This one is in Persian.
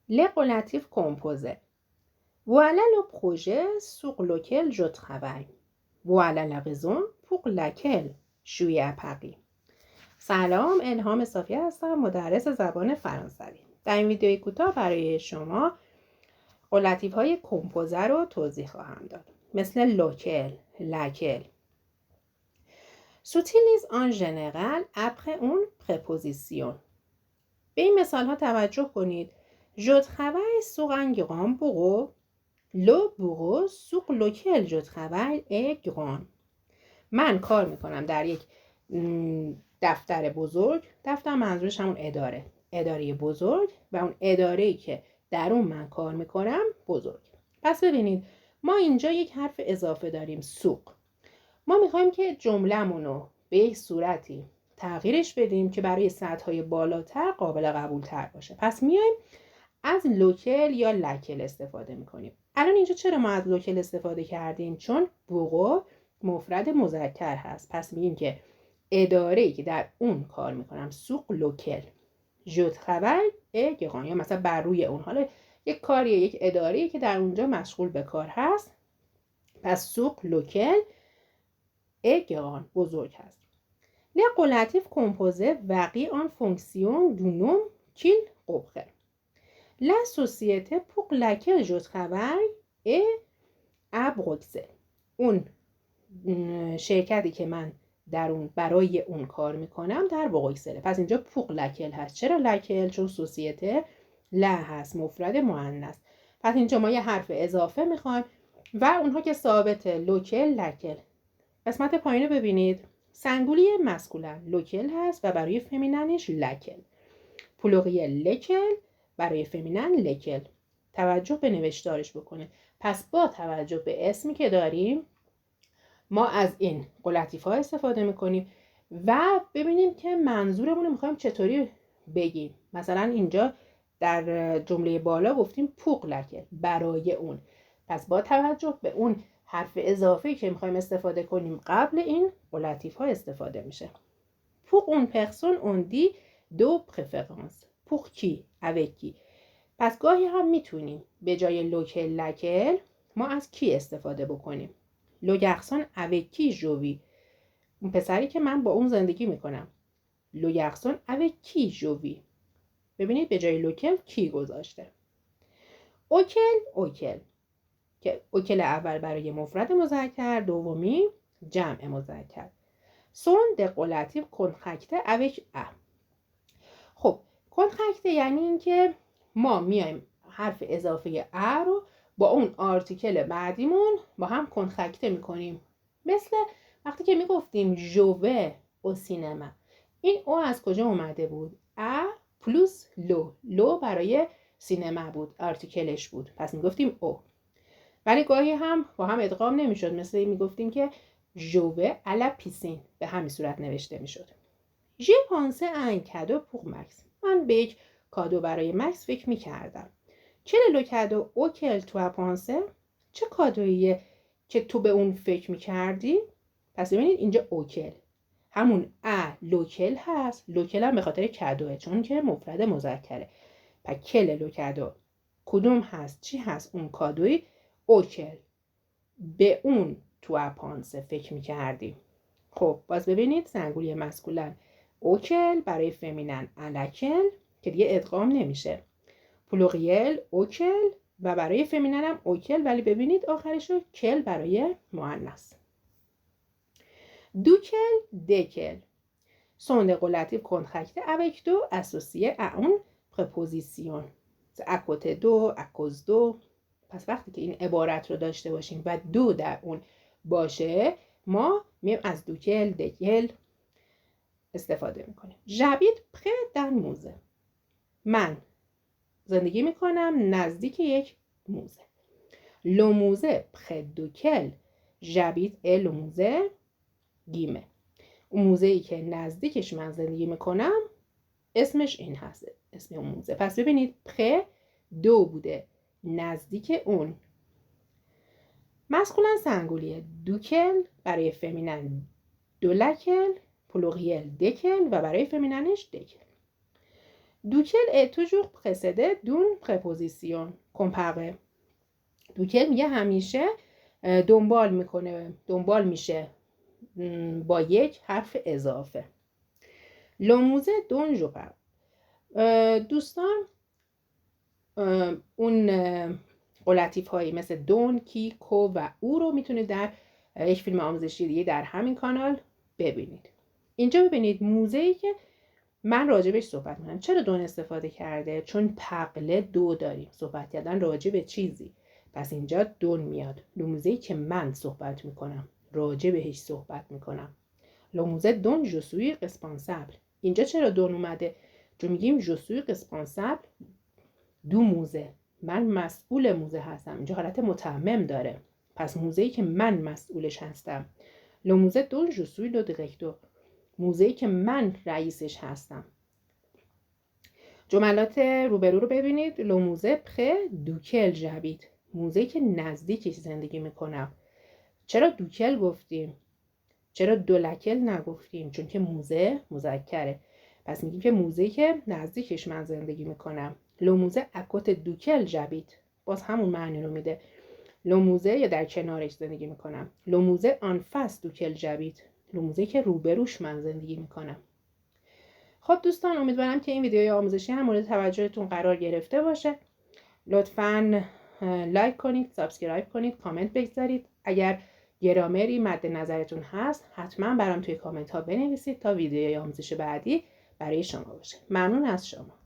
Les relatifs composés. Voilà le projet sur lequel je travaille. Voilà la raison pour laquelle je suis à Paris. سلام، الهام صافی هستم، مدرس زبان فرانسوی. در این ویدیوی کوتاه برای شما relatif های کمپوزه رو توضیح خواهم داد. مثل لوکل، لکل. s'utilise en général après une préposition. به این مثال ها توجه کنید. Je travaille sur un grand bureau. Le bureau sur lequel je travaille est grand. من کار میکنم در یک دفتر بزرگ. دفتر منظورش همون اداره بزرگ و اون اداره‌ای که در اون من کار میکنم بزرگ. پس ببینید ما اینجا یک حرف اضافه داریم، سوق. ما میخوایم که جمله‌مون رو به یک صورتی تغییرش بدیم که برای سطح‌های بالاتر قابل قبول‌تر باشه. پس میایم از لوکل یا لکل استفاده میکنیم. الان اینجا چرا ما از لوکل استفاده کردیم؟ چون بوقو مفرد مذکر هست. پس میگیم که اداره‌ای که در اون کار میکنم سوق لوکل. je travaille et grand. یا مثلا بر روی اون، حالا یک کاریه، یک اداره‌ای که در اونجا مشغول به کار هست. پس سوق لوکل et grand بزرگ هست. Les relatifs composés varient en fonction du nom qu'ils couvrent. La société pour laquelle je travaille est à Bruxelles. اون شرکتی که من در اون برای اون کار میکنم در بروکسل. پس اینجا پوق لکل هست. چرا لکل؟ چون سوسیته لا هست، مفرد مؤنث. پس اینجا ما یه حرف اضافه میخوایم و اونها که ثابت لوکل لکل. قسمت پایین رو ببینید. سنگولی مسکولن لوکل هست و برای فمیننش لکل. پلوریل لکل، برای فمینن لکل. توجه به نوشتارش بکنه. پس با توجه به اسمی که داریم ما از این relatif ها استفاده میکنیم و ببینیم که منظورمون رو میخوایم چطوری بگیم. مثلا اینجا در جمله بالا گفتیم پوق لکل، برای اون. پس با توجه به اون حرف اضافه‌ای که میخوایم استفاده کنیم قبل این relatif ها استفاده میشه. Pour une personne on dit deux préférences. Pour qui? Avec qui? پس گاهی هم میتونیم به جای لوکل لکل ما از کی استفاده بکنیم. Le garçon avec qui je vis. اون پسری که من با اون زندگی میکنم. Le garçon avec qui je vis. ببینید به جای لوکل کی گذاشته. اوکل که اوکل اول برای مفرد مذکر، دومی جمع مذکر. Sont des relatifs contractés avec a. خب کنترکته یعنی این که ما میایم حرف اضافه ا رو با اون آرتیکل بعدیمون با هم کنترکته میکنیم. مثل وقتی که میگفتیم ژوه او سینما. این او از کجا اومده بود؟ ا پلوس لو برای سینما بود، آرتیکلش بود. پس میگفتیم او. ولی گاهی هم با هم ادغام نمیشد. مثل میگفتیم که ژوه الا پیسین، به همین صورت نوشته میشد. j'ai pensé à un cadeau pour Max. من به یک کادو برای مکس فکر میکردم. quel est le cadeau auquel tu as pensé؟ چه کادوییه که تو به اون فکر میکردی؟ پس ببینید اینجا اوکل همون لوکل هست. لوکل هم به خاطر کادوه چون که مفرد مذکره. پس کل لوکادو کدوم هست؟ چی هست اون کادوی؟ اوکل، به اون تو اپانسه فکر میکردی. خب باز ببینید سنگولی مسکولن اوکل، برای فمینن الکل که دیگه ادغام نمیشه. پلوریل اوکل و برای فمینن هم اوکل، ولی ببینید آخرش رو کل برای مؤنث. دوکل دکل sont des relatifs contractés avec deux associés à une préposition. à côté دو، à cause دو. پس وقتی که این عبارت رو داشته باشیم و دو در اون باشه ما میم از دوکل دکل استفاده میکنیم. j'habite près d'un musée. من زندگی میکنم نزدیک یک موزه. le musée près duquel j'habite est le musée گیمه. اون موزه‌ای که نزدیکش من زندگی میکنم اسمش این هست، اسم اون موزه. پس ببینید près دو بوده، نزدیک اون. مسکولن سنگولیه دوکل، برای فمینن دولکل، پلوریل دکل و برای فمیننش دکل. دوکل est toujours précédé d'une préposition comparée. دوکل میگه همیشه دنبال میشه با یک حرف اضافه. لوموزه دون ژوپر. دوستان اون قلتیف هایی مثل دون، کی، کو و او رو میتونید در یک فیلم آموزشی دیگه در همین کانال ببینید. اینجا ببینید موزه‌ای که من راجبش صحبت میکنم. چرا دون استفاده کرده؟ چون پقله دو داریم، صحبت کردن راجع به چیزی، پس اینجا دون میاد. موزه‌ای که من صحبت میکنم، راجع بهش صحبت میکنم. موزه دون جو سوی رسپانسابل. اینجا چرا دون اومده؟ چون میگیم جو سوی رسپانسابل دو موزه، من مسئول موزه هستم. اینجا حالت متعمم داره، پس موزه‌ای که من مسئولش هستم. موزه دون جو سوی لو دیرکتور. موزه‌ای که من رئیسش هستم. جملات روبرو رو ببینید. موزه پره دوکل جبید. موزه‌ای که نزدیکش زندگی میکنم. چرا دوکل گفتیم؟ چرا دولکل نگفتیم؟ چون که موزه مذکره، پس میگیم که موزه‌ای که نزدیکش من زندگی میکنم. موزه اکوت دوکل جبید، باز همون معنی رو میده. موزه یا در کنارش زندگی میکنم. موزه آنفاس دوکل جبید. موزه‌ای که روبروش من زندگی میکنم. خب دوستان، امیدوارم که این ویدیوی آموزشی هم مورد توجهتون قرار گرفته باشه. لطفاً لایک کنید، سابسکرایب کنید، کامنت بگذارید. اگر گرامری مد نظرتون هست حتما برام توی کامنت ها بنویسید تا ویدیوی آموزش بعدی برای شما باشه. ممنون از شما.